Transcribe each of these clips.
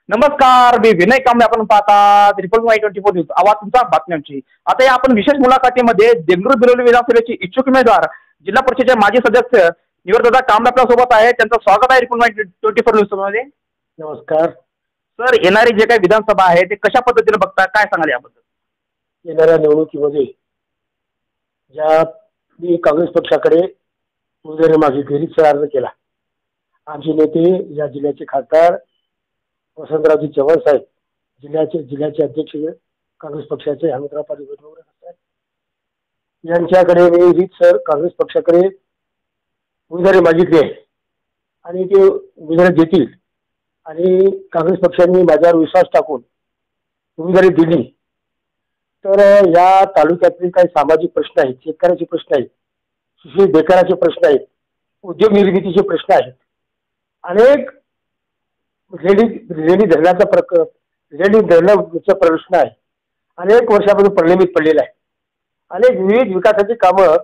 नमस्कार, मी विनय कांबळे. आपण पाहता ट्रिपल 24 न्यूज, आवाज तुमचा बातम्यांची. आता या आपण विशेष मुलाखतीमध्ये देगलूर बिलोली विधानसभेचे इच्छुक उमेदवार जिल्हा परिषदेचे माजी सदस्य निवृत्तदादा कांबळे आपल्या सोबत आहे. त्यांचं स्वागत आहे ट्रिपल 24 न्यूज मध्ये. नमस्कार सर, येणारी जे काही विधानसभा आहे ते कशा पद्धतीने बघता, काय सांगाल याबद्दल? येणाऱ्या निवडणुकीमध्ये ज्या मी काँग्रेस पक्षाकडे उमेदवारी मागितली, अर्ज केला. आमचे नेते या जिल्ह्याचे खासदार वसंतरावजी चव्हाण साहेब, जिल्ह्याचे अध्यक्ष काँग्रेस पक्षाचे हेमंतराव पाटील साहेब, यांच्याकडे मी रीतसर काँग्रेस पक्षाकडे उमेदवारी मागितली आहे आणि ते उमेदवारी देतील. आणि काँग्रेस पक्षाने माझ्यावर विश्वास टाकून उमेदवारी दिली तर या तालुक्यातले काही सामाजिक प्रश्न आहेत, शेतकऱ्याचे प्रश्न आहेत, सुशिक्षित बेकाराचे प्रश्न आहेत, उद्योग निर्मितीचे प्रश्न आहेत, अनेक रेणी धरणाचा प्रश्न आहे, अनेक वर्षापासून प्रलंबित पडलेला आहे. अनेक विविध विकासाची कामं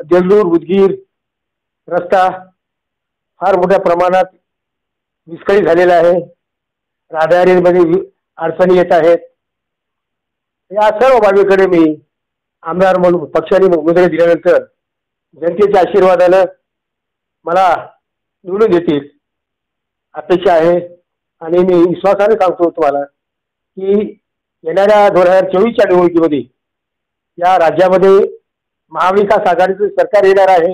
देगलूर उदगीर रस्ता फार मोठ्या प्रमाणात विस्कळीत झालेला आहे. रहदारीमध्ये अडचणी येत आहेत. या सर्व बाबीकडे मी आमदार म्हणून पक्षाने उमेदवारी दिल्यानंतर जनतेच्या आशीर्वादानं मला निवडून देतील अपेक्षा आहे. आणि मी विश्वासाने सांगतो तुम्हाला की येणाऱ्या 2024च्या निवडणुकीमध्ये या राज्यामध्ये महाविकास आघाडीचं सरकार येणार आहे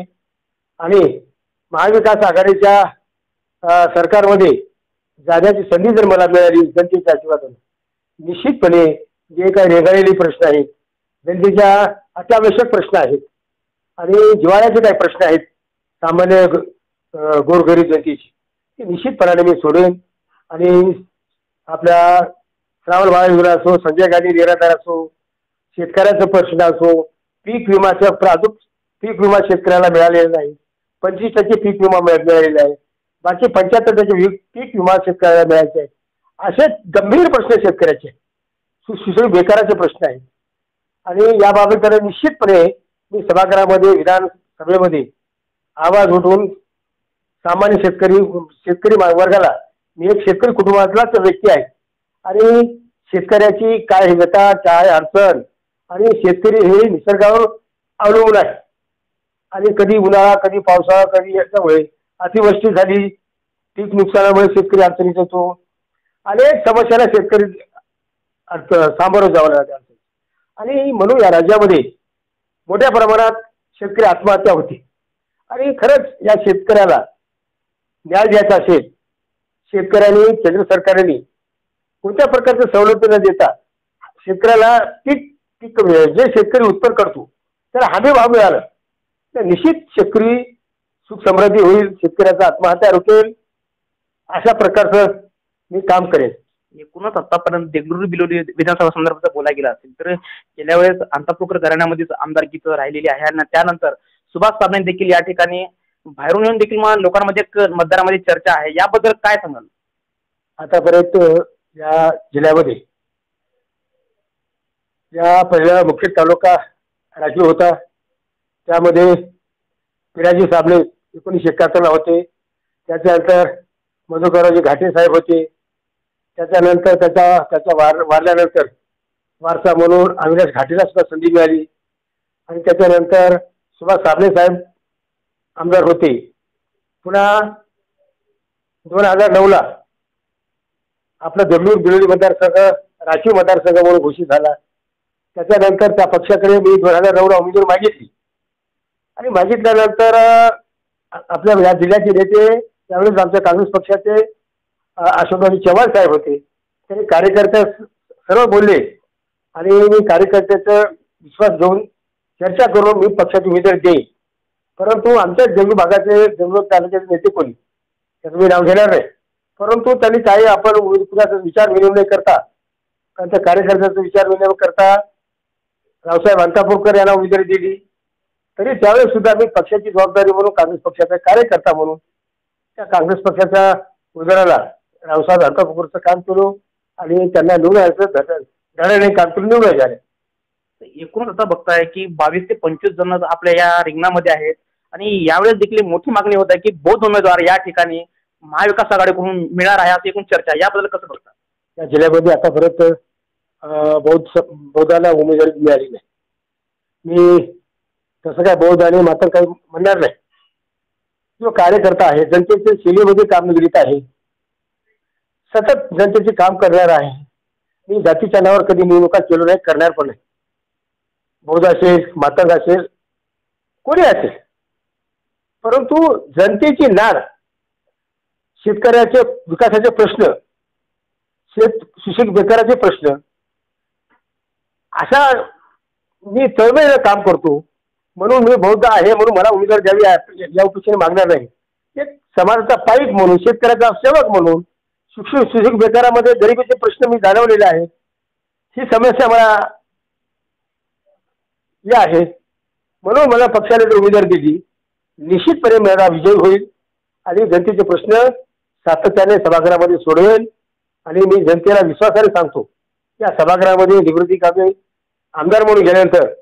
आणि महाविकास आघाडीच्या सरकारमध्ये जाण्याची संधी जर मला मिळाली जनतेच्या आशीर्वादाने, निश्चितपणे जे काही रेंगाळलेले प्रश्न आहेत, जनतेच्या अत्यावश्यक प्रश्न आहेत आणि जिव्हाळ्याचे काही प्रश्न आहेत सामान्य गोरगरीब जनतेची, ते निश्चितपणाने मी सोडेन. आणि आपल्या श्रावण बाळ असो, संजय गांधी निराधार असो, शेतकऱ्याचा प्रश्न असो, पीक विमाचा पीक विमा शेतकऱ्याला मिळालेला नाही, 25% पीक विमा मिळालेला आहे, बाकी 75% पीक विमा शेतकऱ्याला मिळायचे आहे. असे गंभीर प्रश्न शेतकऱ्याचे, सुशिक्षित बेकाराचे प्रश्न आहेत. आणि याबाबत निश्चितपणे मी सभागृहामध्ये विधानसभेमध्ये आवाज उठवून सामान्य शेतकरी वर्गाला, मी एक शेतकरी कुटुंबातलाच व्यक्ती आहे आणि शेतकऱ्याची काय व्यथा, काय अडचण, आणि शेतकरी हे निसर्गावर अवलंबून आहे. आणि कधी उन्हाळा, कधी पावसाळा, कधी याच्यामुळे अतिवृष्टी झाली, पीक नुकसानामुळे शेतकरी अडचणीत येतो. अनेक समस्याला शेतकरी सामोरं जावं लागतं. आणि म्हणून या राज्यामध्ये मोठ्या प्रमाणात शेतकरी आत्महत्या होती. आणि खरंच या शेतकऱ्याला न्याय द्यायचा असेल, शेतकऱ्यांनी केंद्र सरकारने कोणत्या प्रकारच्या सवलती न देता शेतकऱ्याला पीक जे शेतकरी उत्पन्न करतो त्याला हमी भाव मिळाला तर निश्चित शेतकरी सुख समृद्धी होईल, शेतकऱ्याचा आत्महत्या रोखेल. अशा प्रकारचं मी काम करेन. एकूणच आतापर्यंत देगलूर बिलोली विधानसभा संदर्भात बोलायला गेला असेल तर गेल्या वेळेस अंतापूर घराण्यामध्येच आमदारकीचं राहिलेली आहे आणि त्यानंतर सुभाष साबणे देखील या ठिकाणी बाहेरून येऊन देखील लोकांमध्ये मतदारामध्ये चर्चा आहे, याबद्दल काय सांगाल? आतापर्यंत या जिल्ह्यामध्ये या पहिला मुख्य तालुका राखीव होता, त्यामध्ये पिराजी साबणे 1971 होते. त्याच्यानंतर मधुकररावजी घाटे साहेब होते. त्याच्यानंतर त्याच्या वारल्यानंतर वारसा म्हणून अविनाश घाटेला सुद्धा संधी मिळाली. आणि त्याच्यानंतर सुभाष साबणे साहेब आमदार होते. पुन्हा 2009ला आपला देगलूर बिलोली मतदारसंघ राखीव मतदारसंघ म्हणून घोषित झाला. त्याच्यानंतर त्या पक्षाकडे मी 2009ला उमेदवारी मागितली आणि मागितल्यानंतर आपल्या या जिल्ह्याचे नेते त्यावेळेस आमच्या काँग्रेस पक्षाचे अशोकरावजी चव्हाण साहेब होते. त्यांनी कार्यकर्ते सर्व बोलले आणि मी कार्यकर्त्याचा विश्वास घेऊन चर्चा करून मी पक्षाची उमेदवारी देईन. परंतु आमच्या देगलूर भागाचे देगलूर तालुक्याचे नेते कोणी, त्याचं मी नाव घेणार नाही, परंतु त्यांनी काही आपण कुणाचा विचार विनिमय करता, त्यांच्या कार्यकर्त्याचा विचार विनिमय करता रावसाहेब अंतापूरकर यांना उमेदवारी दिली. तरी त्यावेळेस सुद्धा मी पक्षाची जबाबदारी म्हणून काँग्रेस पक्षाचा कार्यकर्ता म्हणून त्या काँग्रेस पक्षाच्या उमेदवाराला रावसाहेब अंतापूरकरचं काम केलं आणि त्यांना निवडून यायचं धडाने काम करून निवडून झाले. एकूणच आता बघताय की 22 ते 25 जण आपल्या या रिंगणामध्ये आहेत आणि यावेळेस देखील मोठी मागणी होत आहे की बौद्ध उमेदवार या ठिकाणी महाविकास आघाडीकडून मिळणार आहे असं एकूण चर्चा आहे. याबद्दल कसं बघता? या जिल्ह्यामध्ये आतापर्यंत बौद्धाला उमेदवारी मिळाली नाही. मी तसं काय बौद्ध आणि मात्र काही म्हणणार नाही. जो कार्यकर्ता आहे, जनतेच्या सेवेमध्ये कामगिरीत आहे, सतत जनतेचे काम करणार आहे. मी जातीच्या नावावर कधी निवडणुका केलो नाही, करणार पण नाही. बौद्ध असेल, मातंग असेल, कोणी असेल, परंतु जनतेची नाड, शेतकऱ्याचे विकासाचे प्रश्न, सुशिक्षित बेकाराचे प्रश्न, अशा मी तळमळीनं काम करतो. म्हणून मी बौद्ध आहे म्हणून मला उमेदवार द्यावी या उद्देशाने मागणार नाही. एक समाजाचा पाईक म्हणून, शेतकऱ्याचा सेवक म्हणून, सुशिक्षित बेकारामध्ये गरिबीचे प्रश्न मी जाणवलेले आहेत. ही समस्या मला या आहे. म्हणून मला पक्षाने जर उमेदवार दिली, निश्चितपणे माझा विजय होईल आणि जनतेचे प्रश्न सातत्याने सभागृहामध्ये सोडवेल. आणि मी जनतेला विश्वासाने सांगतो, या सभागृहामध्ये निवृत्ती कामे आमदार म्हणून गेल्यानंतर,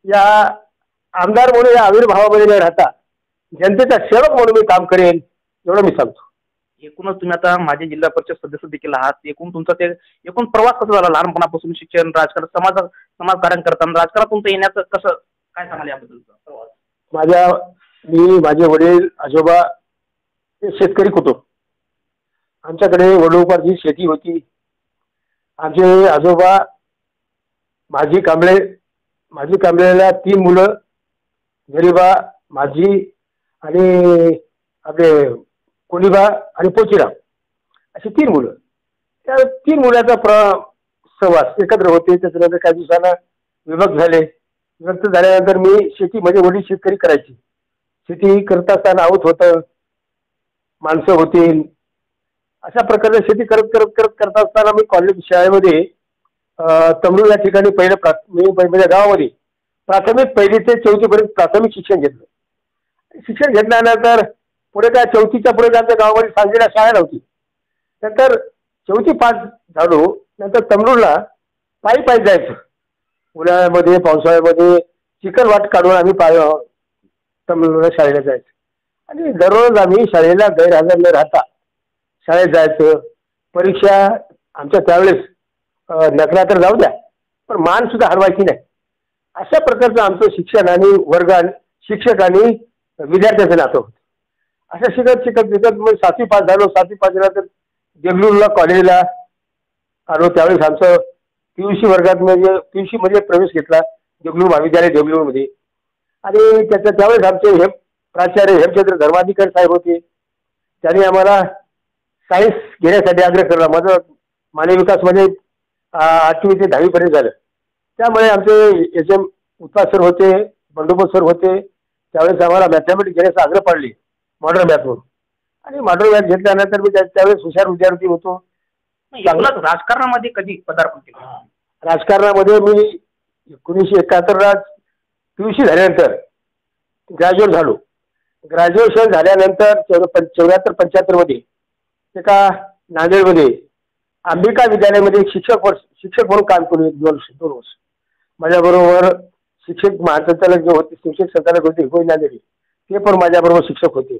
या आमदार म्हणून या आविर्भावामध्ये न राहता जनतेचा सेवक म्हणून मी काम करेन, एवढं मी सांगतो. एकूणच तुम्ही आता माझे जिल्हा परिषद सदस्य देखील आहात. एकूण तुमचा ते एकूण प्रवास कसा झाला? लहानपणापासून शिक्षण, राजकारण, समाजकारण करताना राजकारणात तुमचं येण्याचं कसं काय सांगाल याबद्दलचा प्रवास? माझे वडील आजोबा हे शेतकरी कुटुंब. आमच्याकडे वडिलोपार्जित शेती होती. आमचे आजोबा माझी कांबळेला 3 मुलं, गरिबा, माझी आणि आपले कोणीबा आणि पोचीराम, अशी 3 मुलं. त्या 3 मुलाचा सहवास एकत्र होते. त्याच्यानंतर काही दिवसांना विभक्त झाल्यानंतर मी शेतीमध्ये, वडील शेतकरी करायची, शेती करत असताना आऊत होतं, माणसं होतील, अशा प्रकारे शेती करत असताना मी कॉलेज शाळेमध्ये तमलूर या ठिकाणी माझ्या गावामध्ये प्राथमिक 1ली ते 4थी पर्यंत प्राथमिक शिक्षण घेतलं. शिक्षण घेतल्यानंतर पुढे काय 4थीच्या पुढे आमच्या गावामध्ये सांगलीला शाळा नव्हती. नंतर 4थी पास झालो. नंतर तमलूरला पायी जायचं. उन्हाळ्यामध्ये, पावसाळ्यामध्ये चिखल वाट काढून आम्ही तमलूरला शाळेला जायचं. आणि दररोज आम्ही शाळेला गैरहजर न राहता शाळेत जायचं. परीक्षा आमच्या त्यावेळेस नकला तर जाऊ द्या, पण मान सुद्धा हरवायची नाही. अशा प्रकारचं आमचं शिक्षण आणि वर्ग, शिक्षक आणि विद्यार्थ्याचं नातं होतं. अशा शिकत मग 7वी पास झालो. 7वी पास झाल्यानंतर देगलूरला कॉलेजला आलो. त्यावेळेस आमचं PUC वर्गात म्हणजे PUC मध्ये प्रवेश घेतला, देगलूर महाविद्यालय देगलूरमध्ये. आणि त्यावेळेस आमचे प्राचार्य हेमचंद्र धर्माधिकारी साहेब होते. त्यांनी आम्हाला सायन्स घेण्यासाठी आग्रह केला. माझं मानवी विकासमध्ये 8वी ते 10वी पर्यंत झालं. त्यामुळे आमचे SM उत्पाद सर होते, बंडोबस्त सर होते. त्यावेळेस आम्हाला मॅथमॅटिक्स घेण्याचा आग्रह पाडले, मॉडर्न मॅथ म्हणून. आणि मॉडर्न मॅथ घेतल्यानंतर मी त्यावेळेस हुशार विद्यार्थी होतो. राजकारणामध्ये कधी पदार्पण केलं? राजकारणामध्ये मी 1971ला PUC झाल्यानंतर ग्रॅज्युएट झालो. ग्रॅज्युएशन झाल्यानंतर 74-75 मध्ये एका नांदेडमध्ये अंबिका विद्यालयामध्ये शिक्षक म्हणून काम केलं 2 वर्ष. माझ्याबरोबर शिक्षक महासंचालक जे होते, शिक्षक संचालक होते नांदेडी, ते पण माझ्याबरोबर शिक्षक होते.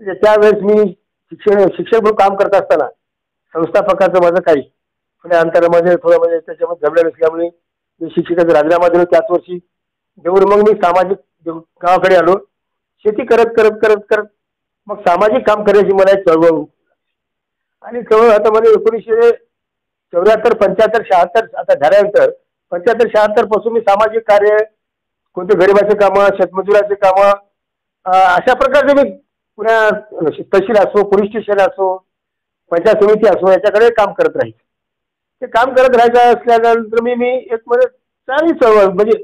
त्यावेळेस मी शिक्षक म्हणून काम करत असताना संस्थापकाचं माझं काही थोड्या अंतरामध्ये म्हणजे त्याच्यामध्ये झबल्या नसल्यामुळे मी शिक्षकाचा राजीनामा दिलो. त्याच वर्षी जेवढं मग मी सामाजिक गावाकडे आलो. शेती करत मग सामाजिक काम करण्याची मला एक चळवळ. आणि चळवळ आता मध्ये 1974, 75, 76 आता झाल्यानंतर 75-76 पासून मी सामाजिक कार्य, कोणते गरिबाचे कामं, शेतमजुराचे कामं, अशा प्रकारचे मी पुण्या तहसील असो, पोलीस स्टेशन असो, पंचायत समिती असो, याच्याकडे काम करत राहील. ते काम करत राहायचं असल्यानंतर मी एक मध्ये चांगली चळवळ म्हणजे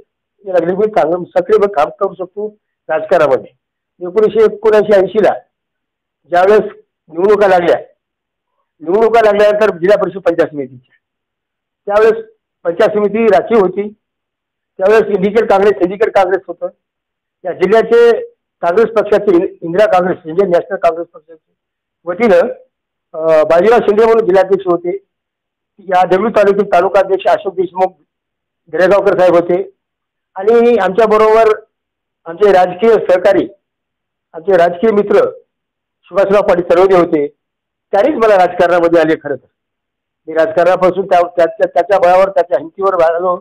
मी चांगलं सक्रिय काम करू शकतो राजकारणामध्ये. 1979-80ला ज्यावेळेस निवडणुका लागल्यानंतर जिल्हा परिषद पंचायत समितीच्या, त्यावेळेस पंचायत समिती राखीव होती. त्यावेळेस सिंडिकेट काँग्रेस होतं. या जिल्ह्याचे काँग्रेस पक्षाचे इंदिरा काँग्रेस, इंडियन नॅशनल काँग्रेस पक्षाचे वतीनं बाजीराव शिंदे म्हणून जिल्हाध्यक्ष होते. या देगलूर तालुक्याचे तालुकाध्यक्ष अशोक देशमुख गिरेगावकर साहेब होते. आणि आमच्याबरोबर आमचे राजकीय सहकारी, आमचे राजकीय मित्र सुभाषराव पाटील सर्वोदय होते, त्यांनीच मला राजकारणामध्ये आले. खरं तर मी राजकारणापासून त्याच्या बळावर त्याच्या हिमतीवर वाढलो.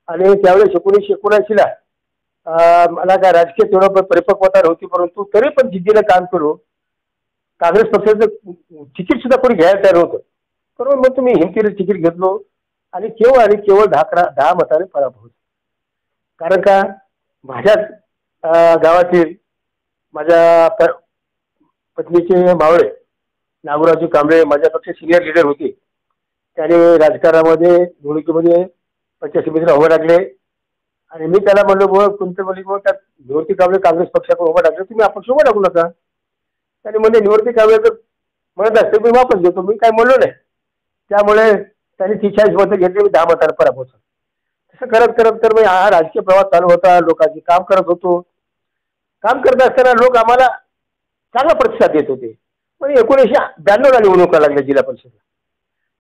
आणि त्यावेळेस 1979ला मला काय राजकीय तेवढं परिपक्वता नव्हती, परंतु तरी पण जिद्दीनं काम केलो. काँग्रेस पक्षाचं तिकीट सुद्धा कोणी घ्यायला तयार नव्हतं, बरोबर. मग तुम्ही हिमतीनं तिकीट घेतलो आणि केवळ 10 मताने पराभव. कारण का माझ्याच गावातील माझ्या पत्नीचे मावळे नागोरावजी कांबळे माझ्यापेक्षा सिनियर लीडर होते. त्याने राजकारणामध्ये निवडणुकीमध्ये पंचायत समितीला उभं लागले आणि मी त्याला म्हणलो मग तुमचं म्हणजे मग त्यात निवृत्ती कांबळे काँग्रेस पक्षाकडून उभं लागले, तुम्ही अपक्ष उभं लागू नका. त्याने म्हणजे निवृत्ती कांबळे जर म्हणत असते मी वापस घेतो, मी काय म्हणलो नाही. त्यामुळे त्यांनी 43 मतं घेतली, मी 10 मतांना पराभव झालो. तसं करत करत तर मी हा राजकीय प्रवास चालू होता. लोकांची काम करत होतो. काम करत असताना लोक आम्हाला चांगला प्रतिसाद देत होते. पण 1992ला निवडणुका लागल्या जिल्हा परिषदला.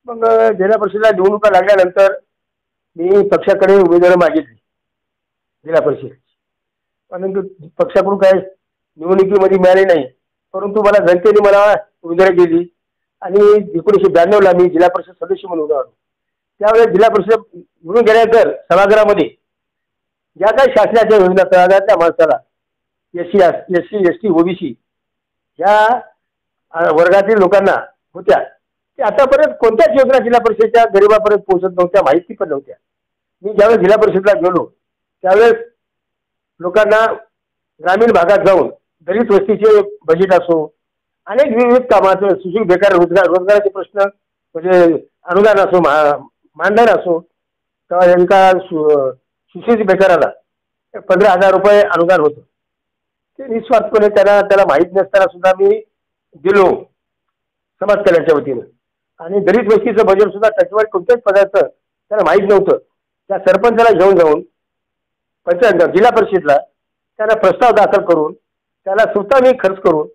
मग जिल्हा परिषदला निवडणुका लागल्यानंतर मी पक्षाकडे उमेदवारी मागितली जिल्हा परिषदेची, परंतु पक्षाकडून काय निवडणुकीमध्ये मिळाली नाही. परंतु मला जनतेने मला उमेदवारी दिली आणि 1992ला मी जिल्हा परिषद सदस्य म्हणून उभा राहिलो. त्यावेळेस जिल्हा परिषद निवडून गेल्यानंतर सभागृहामध्ये ज्या काही शासनाच्या योजना तळागाळातल्या माणसाला SC ST OBC या वर्गातील लोकांना होत्या, ते आतापर्यंत कोणत्याच योजना जिल्हा परिषदेच्या गरिबापर्यंत पोहोचत नव्हत्या, माहिती पण नव्हत्या. मी ज्यावेळेस जिल्हा परिषदला गेलो त्यावेळेस लोकांना ग्रामीण भागात जाऊन दलित वस्तीचे बजेट असो, अनेक विविध कामाचं सुशिक्षित बेकार रोजगाराचे प्रश्न म्हणजे अनुदान असो, मानधन असो, तर एका सुशिक्षित बेकाराला 15,000 रुपये अनुदान होतं. ते निस्वार्थपणे त्याला माहीत नसताना सुद्धा मी दिलो समाज कल्याणच्या वतीनं. आणि दलित वस्तीचं बजेट सुद्धा टक्केवारी कोणत्याच पदार्थ त्याला माहीत नव्हतं. त्या सरपंचाला घेऊन जाऊन जिल्हा परिषदला त्याला प्रस्ताव दाखल करून त्याला स्वतः मी खर्च करून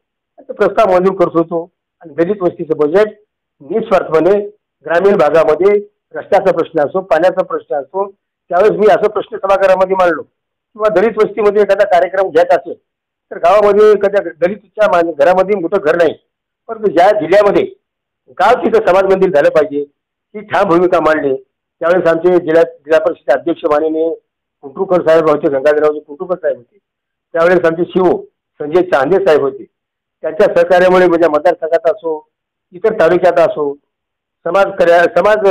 तो प्रस्ताव मंजूर करत होतो. आणि दलित वस्तीचं बजेट निस्वार्थपणे ग्रामीण भागामध्ये रस्त्याचा प्रश्न असो, पाण्याचा प्रश्न असो, त्यावेळेस मी असं प्रश्न सभागृहामध्ये मांडलो. किंवा दलित वस्तीमध्ये एखादा कार्यक्रम घ्यायचा असेल तर गावामध्ये एखाद्या दलितच्या घरामध्ये मोठं घर नाही, परंतु ज्या जिल्ह्यामध्ये गाव तिथं समाज मंदिर झालं पाहिजे ही ठाम भूमिका मांडली. त्यावेळेस आमचे जिल्हा परिषद अध्यक्ष माननीय कुंटूरकर साहेब होते, गंगाधररावजी कुंटूरकर साहेब होते. त्यावेळेस आमचे शिव संजय चांदे साहेब होते. त्यांच्या सहकार्यामुळे माझ्या मतदारसंघात असो, इतर तालुक्यात असो, समाज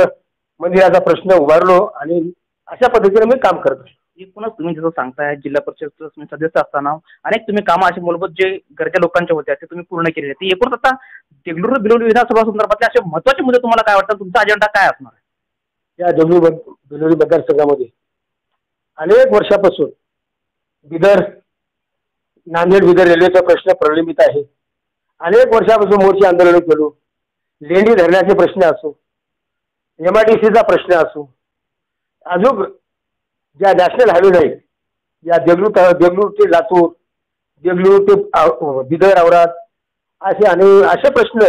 मंदिराचा प्रश्न उभारलो आणि अशा पद्धतीने मी काम करत असतो. एकूणच तुम्ही जसं सांगताय जिल्हा परिषद तुम्ही सदस्य असताना अनेक तुम्ही कामं अशी मूलभूत जे गरजा लोकांच्या होत्या ते तुम्ही पूर्ण केलेले. ते एकूणच आता देगलूर बिलोली विधानसभा संदर्भातले असे महत्त्वाचे मुद्दे तुम्हाला काय वाटतं, तुमचा अजेंडा काय असणार आहे? या देगलूर बिलोली मतदारसंघामध्ये अनेक वर्षापासून नांदेड बिदर रेल्वेचा प्रश्न प्रलंबित आहे. अनेक वर्षापासून मोर्चे आंदोलन केलो. लेंडी धरण्याचे प्रश्न असो, MIDCचा प्रश्न असो, अजून ज्या नॅशनल हायवे आहेत या देगलूर ते लातूर, देगलूर ते बिदर औराद असे प्रश्न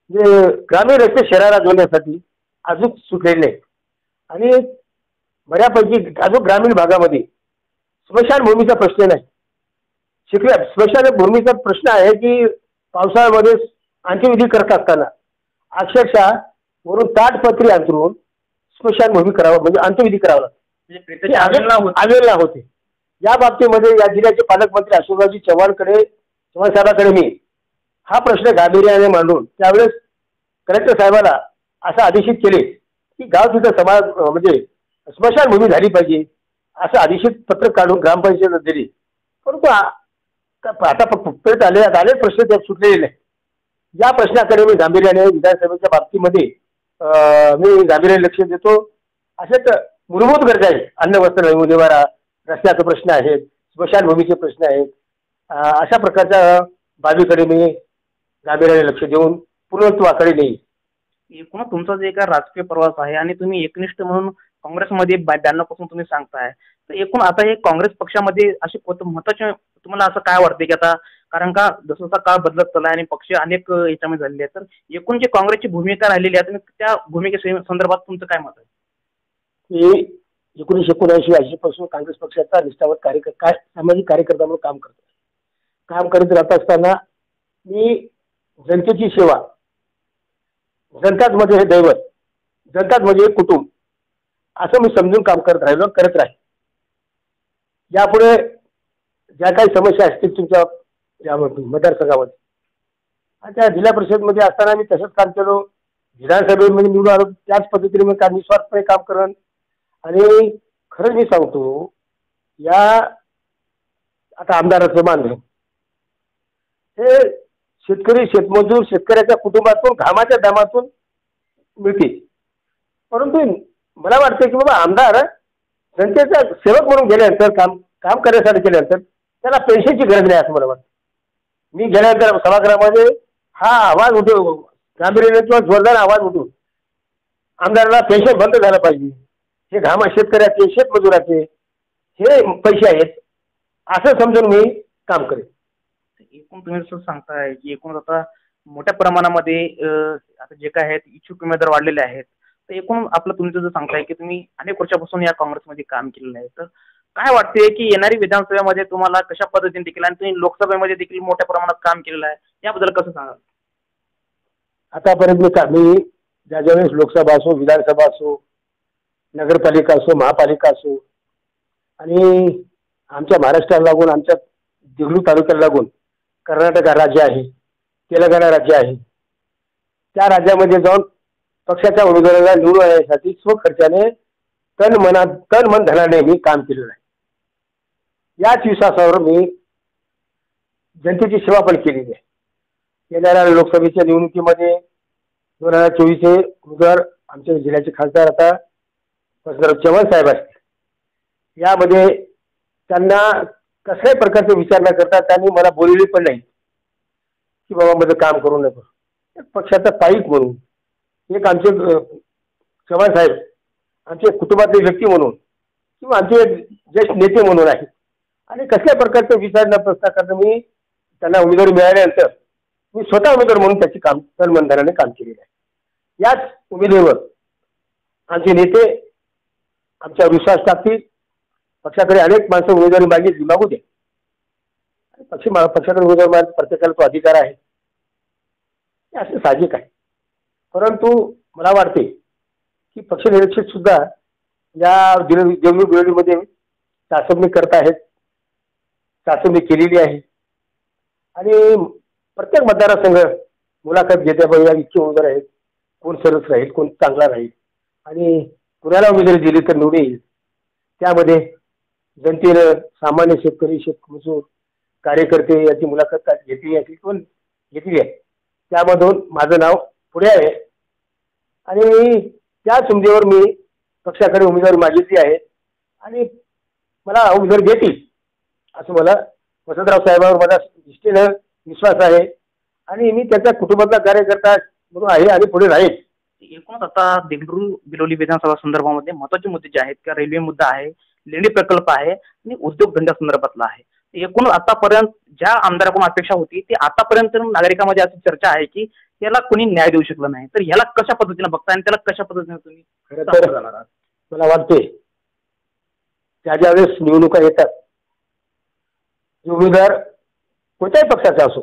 जे ग्रामीण रस्ते शहराला जोडण्यासाठी अजून सुटलेले नाहीत. आणि बऱ्यापैकी अजून ग्रामीण भागामध्ये स्मशानभूमीचा प्रश्न नाही. स्मशानभूमीचा प्रश्न आहे की पावसाळ्यामध्ये अंत्यविधी करत असताना अक्षरशः वरून ताटपत्री अंतरून स्मशानभूमी करावं म्हणजे अंत्यविधी करावा लागतो. आवेलना होते. या बाबतीमध्ये या जिल्ह्याचे पालकमंत्री अशोकरावजी चव्हाण साहेबांकडे मी हा प्रश्न गांभीर्याने मांडून त्यावेळेस कलेक्टर साहेबांना असं आदेशित केले की गाव तिथं म्हणजे स्मशानभूमी झाली पाहिजे असं आदेशित पत्र काढून ग्रामपंचायत दिली. परंतु आता फक्त आले प्रश्न त्यात सुटलेले नाही. या प्रश्नाकडे मी गांभीर्याने विधानसभेच्या बाबतीमध्ये मी गांभीर्याने लक्ष देतो. असेच मूलभूत गरजा आहेत, अन्न वस्त्र निवारा, रस्त्याचे प्रश्न आहेत, स्मशानभूमीचे प्रश्न आहेत. अशा प्रकारच्या बाबीकडे मी गांभीर्याने लक्ष देऊन पूर्णत्वाकडे नेईल. एकूण तुमचा जे काय राजकीय प्रवास आहे आणि तुम्ही एकनिष्ठ म्हणून काँग्रेसमध्ये 92 पासून तुम्ही सांगताय, तर एकूण आता हे काँग्रेस पक्षामध्ये असे महत्त्वाचे तुम्हाला असं काय वाटते की आता कारण का जसं जसा काळ बदलत चालला आणि पक्ष अनेक याच्यामध्ये झालेले आहेत, तर एकूण जे काँग्रेसची भूमिका राहिलेली आहे त्या भूमिके संदर्भात तुमचं काय मत आहे? मी 1979 पासून काँग्रेस पक्षाचा निष्ठावंत सामाजिक कार्यकर्ता म्हणून काम करत राहत असताना मी जनतेची सेवा, जनताच म्हणजे हे दैवत, जनताच म्हणजे हे कुटुंब, असं मी समजून काम करत राहील. यापुढे ज्या काही समस्या असतील तुमच्या या मतदारसंघामध्ये, त्या जिल्हा परिषदमध्ये असताना मी तसंच काम केलो, विधानसभेमध्ये निवडून आलो त्याच पद्धतीने मी निस्वार्थपणे काम करेन. आणि खरंच मी सांगतो, या आता आमदाराचं मानधन हे शेतकरी, शेतमजूर, शेतकऱ्याच्या कुटुंबातून घामाच्या दामातून मिळते. परंतु मला वाटतं की बाबा आमदार जनतेचा सेवक म्हणून गेल्यानंतर, काम करण्यासाठी केल्यानंतर त्याला पेन्शनची गरज नाही असं मला वाटतं. मी गेल्यानंतर सभागृहामध्ये हा आवाज उठव, गांभीर्याने किंवा जोरदार आवाज उठून आमदाराला पेन्शन बंद झालं पाहिजे, हे घामा शेतकऱ्याचे, शेतमजुराचे हे पैसे आहेत असं समजून मी काम करेन. एकूण तुम्ही जसं सांगताय की एकूण आता मोठ्या प्रमाणामध्ये आता जे काय आहेत इच्छुक उमेदवार वाढलेले आहेत, तर एकूण आपलं तुमचं जर सांगताय की तुम्ही अनेक वर्षापासून या काँग्रेसमध्ये काम केलेलं आहे, तर काय वाटते की येणारी विधानसभेमध्ये तुम्हाला कशा पद्धतीने देखील, आणि तुम्ही लोकसभेमध्ये देखील मोठ्या प्रमाणात काम केलेलं आहे, याबद्दल कसं सांगाल? आतापर्यंत मी ज्या ज्यावेळेस लोकसभा असो, विधानसभा असो, नगरपालिका असो, महापालिका असो, आणि आमच्या महाराष्ट्राला लागून, आमच्या देगलूर तालुक्याला लागून कर्नाटक राज्य आहे, तेलंगणा राज्य आहे, त्या राज्यामध्ये जाऊन पक्षाच्या उमेदवाराला निवडून आणण्यासाठी स्वखर्चाने तन मन धनाने मी काम केलेलं आहे. याच विश्वासावर मी जनतेची सेवा पण केलेली आहे. येणाऱ्या लोकसभेच्या निवडणुकीमध्ये 2024चे उमेदवार आमच्या जिल्ह्याचे खासदार आता वसंतराव चव्हाण साहेब असतील. यामध्ये त्यांना कसल्याही प्रकारचे विचार न करता त्यांनी मला बोलले पण नाही की बाबा माझं काम करू नको. पक्षाचा पाईक म्हणून, एक आमचे चव्हाण साहेब आमचे कुटुंबातले व्यक्ती म्हणून किंवा आमचे ज्येष्ठ नेते म्हणून आहे, आणि कसल्या प्रकारचे विचार न प्रस्ताव करता मी त्यांना उमेदवारी मिळाल्यानंतर मी स्वतः उमेदवार म्हणून त्याची काम तनमनधनाने काम केलेलं आहे. याच उमेदवारीवर आमचे नेते आमच्यावर विश्वास टाकतील. पक्षाकडे अनेक माणसं उमेदवारी मागू दे, पक्षाकडे उमेदवार मागण्याचा प्रत्येकाला तो अधिकार आहे, हे असं साहजिक आहे. परंतु मला वाटते की पक्षनिरीक्षक सुद्धा या देगलूर बिलोलीमध्ये चाचपणी करत आहेत, चाचपणी केलेली आहे, आणि प्रत्येक मतदारसंघ मुलाखत घेत्या इतके उमेदवार आहेत, कोण सरस राहील, कोण चांगला राहील, आणि कुणाला उमेदवारी दिली तर निवडून येईल. त्यामध्ये जनतेनं सामान्य शेतकरी, शेतमजूर, कार्यकर्ते याची मुलाखत घेतली आहे, कोण घेतली आहे, त्यामधून माझं नाव पुढे आहे. आणि त्या संधीवर मी पक्षाकडे उमेदवारी मागितली आहे, आणि मला उमेदवारी देतील असं मला वसंतराव साहेबांवर माझा निष्ठेनं विश्वास आहे, आणि मी त्यांच्या कुटुंबातला कार्यकर्ता म्हणून आहे आणि पुढे राहील. एकूणच आता देगलूर बिलोली विधानसभा संदर्भामध्ये महत्त्वाचे मुद्दे जे आहेत किंवा रेल्वे मुद्दा आहे, लेंडी प्रकल्प आहे, आणि उद्योगधंद्या संदर्भातला आहे. एकूण आतापर्यंत ज्या आमदाराकडून अपेक्षा होती ते आतापर्यंत नागरिकांमध्ये अशी चर्चा आहे की याला कोणी न्याय देऊ शकलं नाही, तर ह्याला कशा पद्धतीने बघता आणि त्याला कशा पद्धतीने तुम्ही खरं तर मला वाटते ज्या वेळेस निवडणुका येतात, उमेदवार कोणत्याही पक्षाचा असो,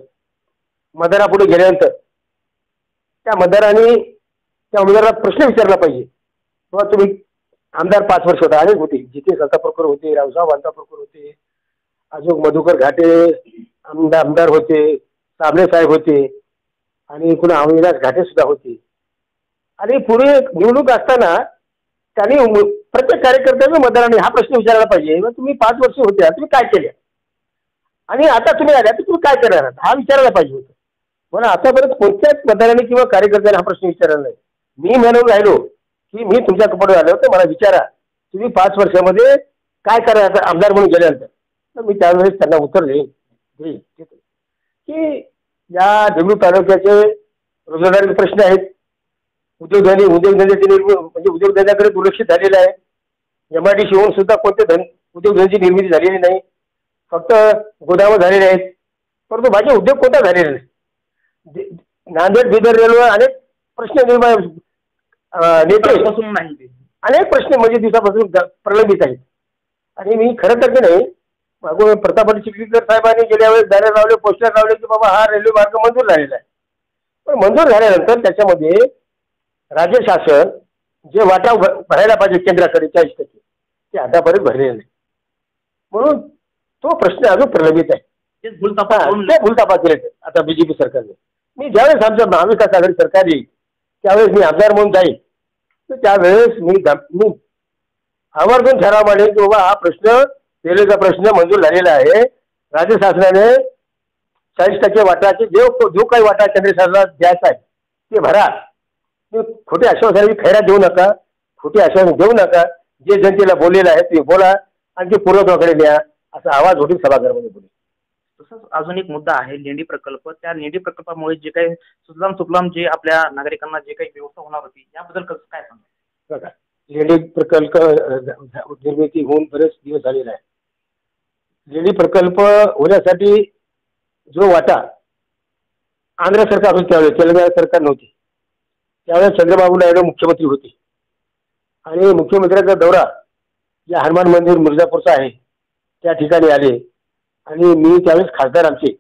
मतदारापुढे गेल्यानंतर त्या मतदारांनी त्या उमेदवाराला प्रश्न विचारला पाहिजे. किंवा तुम्ही आमदार 5 वर्ष होता, अनेक होते, जिथे संताप्रकर होते, रावसाहेब अंताप्रकर होते, अशोक मधुकर घाटे आमदार होते, साबळे साहेब होते, आणि पुन्हा अविनाश घाटे सुद्धा होते. आणि पुढे निवडणूक असताना त्यांनी प्रत्येक कार्यकर्त्याने मतदारांनी हा प्रश्न विचारायला पाहिजे, तुम्ही 5 वर्ष होते, तुम्ही काय केले, आणि आता तुम्ही आल्या तर तुम्ही काय करणार, हा विचारायला पाहिजे होतं. पण आतापर्यंत कोणत्याच मतदारांनी किंवा कार्यकर्त्याने हा प्रश्न विचारला नाही. मी म्हणून राहिलो की मी तुमच्या कपडे आलो तर मला विचारा तुम्ही 5 वर्षामध्ये काय करायचं आमदार म्हणून गेल्यानंतर. तर मी त्यावेळेस त्यांना उत्तर देईन की या देगलूर तालुक्याचे रोजगाराचे प्रश्न आहेत, उद्योगधंद्याची म्हणजे उद्योगधंद्याकडे दुर्लक्षित झालेलं आहे. MIDC होऊन सुद्धा कोणते उद्योगधंद्याची निर्मिती झालेली नाही, फक्त गोदामं झालेले आहेत, परंतु माझे उद्योग कोणता झालेले नाही. नांदेड बिदर रेल्वे अनेक प्रश्न निर्माण नाही, अनेक प्रश्न म्हणजे दिवसापासून प्रलंबित आहेत. आणि मी खरं तर की नाही मागून प्रतापवाडी चिखलीकर साहेबांनी गेल्या वेळेस बॅनर लावले, पोस्टर लावले की बाबा हा रेल्वे मार्ग मंजूर झालेला आहे, पण मंजूर झाल्यानंतर त्याच्यामध्ये राज्य शासन जे वाटा भरायला पाहिजे केंद्राकडे 40%, ते आतापर्यंत भरलेले नाही. म्हणून तो प्रश्न अजून प्रलंबित आहे. तेच भूलथापा भूलथापा केले आता बीजेपी सरकारने. मी ज्यावेळेस आमचं महाविकास आघाडी सरकार येईल त्यावेळेस मी आमदार म्हणून जाईल, तर त्यावेळेस मी आवर्जून ठराव मांडेल की बाबा हा प्रश्न रेल्वेचा प्रश्न मंजूर झालेला आहे. राज्य शासनाने 40% वाटाचे जो काही वाटा केंद्र शासनाला द्यायचा आहे ते भरा. खोटे आश्वासनाची खैरात देऊ नका, खोटे आश्वासन देऊ नका. जे जनतेला बोललेलं आहे ते बोला आणि ते पूर्वत्वाकडे न्या, असा आवाज होतील सभागृहामध्ये बोले. तसंच अजून एक मुद्दा आहे लेंडी प्रकल्प. त्या लेंडी प्रकल्पामुळे जे काही सुजलाम सुफलाम जे आपल्या नागरिकांना जे काही व्यवस्था होणार होती याबद्दल कसं काय सांगा? बघा, लेंडी प्रकल्प निर्मिती होऊन बरेच दिवस झालेला आहे. लेंडी प्रकल्प होण्यासाठी जो वाटा आंध्र सरकार होते त्यावेळेस, तेलंगणा सरकार नव्हती त्यावेळेस, चंद्रबाबू नायडू मुख्यमंत्री होते आणि मुख्यमंत्र्यांचा दौरा जे हनुमान मंदिर मिर्झापूरचा आहे त्या ठिकाणी आले आणि मी त्यावेळेस खासदार आमचे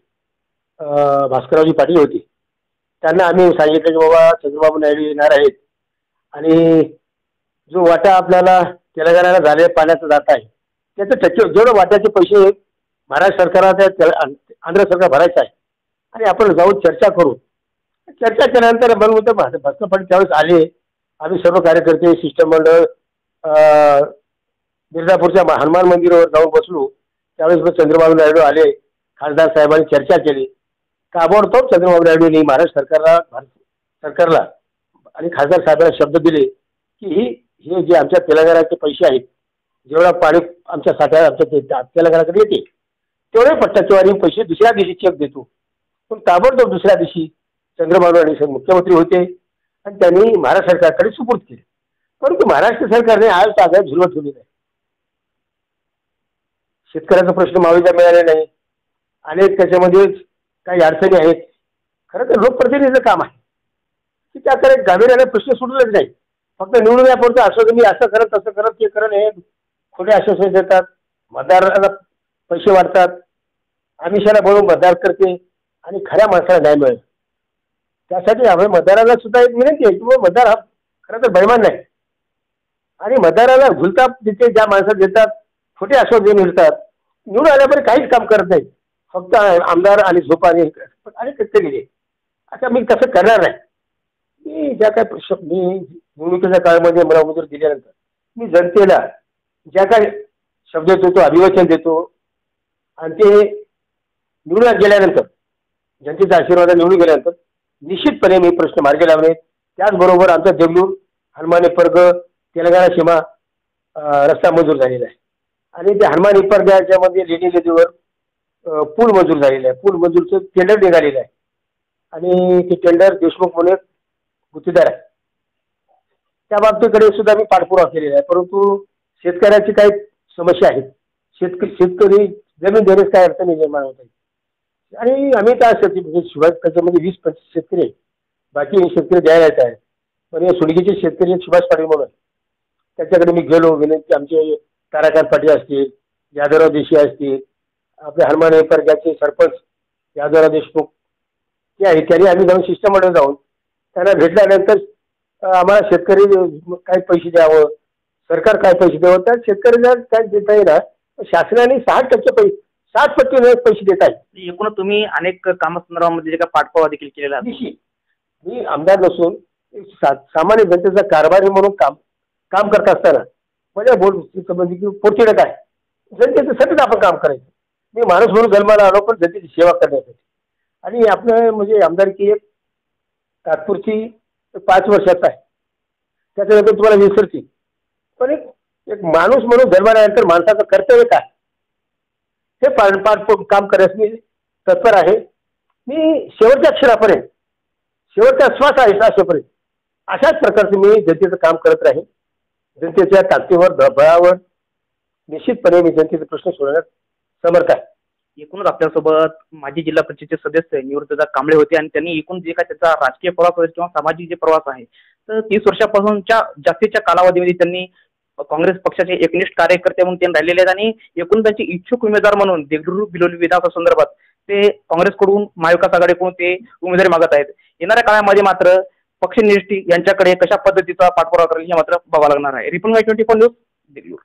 भास्कररावजी पाटील होते. त्यांना आम्ही सांगितलं की बाबा चंद्रबाबू नायडू येणार आहेत आणि जो वाटा आपल्याला तेलंगणाला झाले पाण्याचा जात आहे त्याचं जेवढं वाट्याचे पैसे महाराष्ट्र सरकारला आंध्र सरकार भरायचं आहे आणि आपण जाऊन चर्चा करू. चर्चा केल्यानंतर मला होतं भास्कर पाटील त्यावेळेस आले. आम्ही सर्व कार्यकर्ते शिष्टमंडळ मिर्झापूरच्या हनुमान मंदिरावर जाऊन बसलो. त्यावेळेस चंद्रबाबू नायडू आले. खासदार साहेबांनी चर्चा केली. ताबडतोब चंद्रबाबू नायडूंनी महाराष्ट्र सरकारला आणि खासदार साहेबांना शब्द दिले की हे जे आमच्या तेलंगणाचे पैसे आहेत, जेवढा पाणी आमच्या साठ्यात आमच्या तेलंगणाकडे येते तेवढे टक्केवारी पैसे दुसऱ्या दिवशी चेक देतो. पण ताबडतोब दुसऱ्या दिवशी चंद्रबाबू नायडू मुख्यमंत्री होते आणि त्यांनी महाराष्ट्र सरकारकडे सुपूर्द केले. परंतु महाराष्ट्र सरकारने आज ताब्यात झुलवत ठेवलेला आहे. शेतकऱ्याचा प्रश्न मावेजा मिळाले नाही. अनेक त्याच्यामध्ये काही अडचणी आहेत. खरं तर लोकप्रतिनिधीचं काम आहे की त्याकडे गांभीर्याने प्रश्न सुटलेच नाही. फक्त निवडून यापुरतं आश्वासन मी असं करत तसं करत ते करत हे खोटे आश्वासन देतात. मतदाराला पैसे वाटतात, आमिषाला बोलून मतदार करते आणि खऱ्या माणसाला न्याय मिळेल. त्यासाठी आम्ही मतदाराला सुद्धा एक विनंती आहे की मतदार हा खरं तर बैमान नाही आणि मतदाराला झुलता देते ज्या माणसाला देतात, खोटे आश्वासन मिळतात, निवडून आल्यापर्यंत काहीच काम करत नाही, फक्त आमदार आणि झोपा आणि कच्चे गेले. आता मी तसं करणार नाही. मी ज्या काय मी निवडणुकीच्या काळामध्ये मला उमेदवारी दिल्यानंतर मी जनतेला ज्या काय शब्द देतो, अभिवचन देतो आणि ते निवडून गेल्यानंतर जनतेचा आशीर्वाद निवडून गेल्यानंतर निश्चितपणे मी प्रश्न मार्गी लावले. त्याचबरोबर आमचा देगलूर हनुमान इपर्ग तेलंगणा सीमा रस्ता मंजूर झालेला आहे आणि ते हनुमान इपर्ग याच्यामध्ये लेणी नदीवर पूल मंजूर झालेला आहे. पूल मंजूरचं टेंडर निघालेलं आहे आणि ते टेंडर देशमुख म्हणून गुत्तेदार आहे. त्या बाबतीकडे सुद्धा मी पाठपुरावा केलेला आहे. परंतु शेतकऱ्याची काही समस्या आहेत. शेतकरी जमीन देण्यास काय अडचणी निर्माण होत आहे आणि आम्ही काय शिवाय त्याच्यामध्ये 20-25 शेतकरी आहेत, बाकी शेतकरी द्यायलाच आहे. पण हे सुडगीचे शेतकरी सुभाष पाटील म्हणून त्याच्याकडे मी गेलो. विनंती आमचे ताराकांत पाटील असतील, यादवराव देशी असतील, आपले हनुमान इपर्ग्याचे सरपंच यादवराव देशमुख ते आहे, त्यांनी आम्ही जाऊन शिष्टमंडळ जाऊन त्यांना भेटल्यानंतर आम्हाला शेतकरी काय पैसे द्यावं, सरकार काय पैसे द्यावं, तर शेतकऱ्याला काय देता येणार. शासनाने 60% 60% पैसे देत आहेत. एकूण तुम्ही अनेक कामसंदर्भामध्ये जे काही पाठपुरावा देखील केलेला आहे. मी आमदार नसून सामान्य जनतेचा कारभारी म्हणून काम करत असताना माझ्या संबंधी की पोटतिडक आहे. जनतेसाठी आपण काम करायचं. मी माणूस म्हणून जन्माला आलो पण जनतेची सेवा करण्यासाठी. आणि आपलं म्हणजे आमदारकी एक तात्पुरती 5 वर्षाचा आहे, त्याच्यानंतर तुम्हाला विसरतील. पण एक माणूस म्हणून जन्माल्यानंतर माणसाचं कर्तव्य काय हे काम करण्यास मी तत्पर आहे. मी शेवटच्या क्षणापर्यंत, शेवटचा श्वास आहे श्वासापर्यंत अशाच प्रकारचं मी जनतेचं काम करत राहीन. जनतेच्या ताकदीवर बळावर निश्चितपणे मी जनतेचे प्रश्न सोडवण्यास समर्थ आहे. एकूणच आपल्यासोबत माजी जिल्हा परिषदेचे सदस्य निवृत्तदा कांबळे होते आणि त्यांनी एकूण जे काय त्याचा राजकीय प्रवास किंवा सामाजिक जे प्रवास आहे तर 30 वर्षापासूनच्या जास्तीच्या कालावधीमध्ये त्यांनी काँग्रेस पक्षाचे एकनिष्ठ कार्यकर्ते म्हणून त्यांनी राहिलेले आहेत आणि एकूण त्यांचे इच्छुक उमेदवार म्हणून देगलूर बिलोली विधानसभा संदर्भात ते काँग्रेसकडून महाविकास आघाडीकडून ते उमेदवारी मागत आहेत. येणाऱ्या काळामध्ये मात्र पक्षनिष्ठी यांच्याकडे कशा पद्धतीचा पाठपुरावा करेल हे मात्र बघावं लागणार आहे. Republic 24 news, Deglur.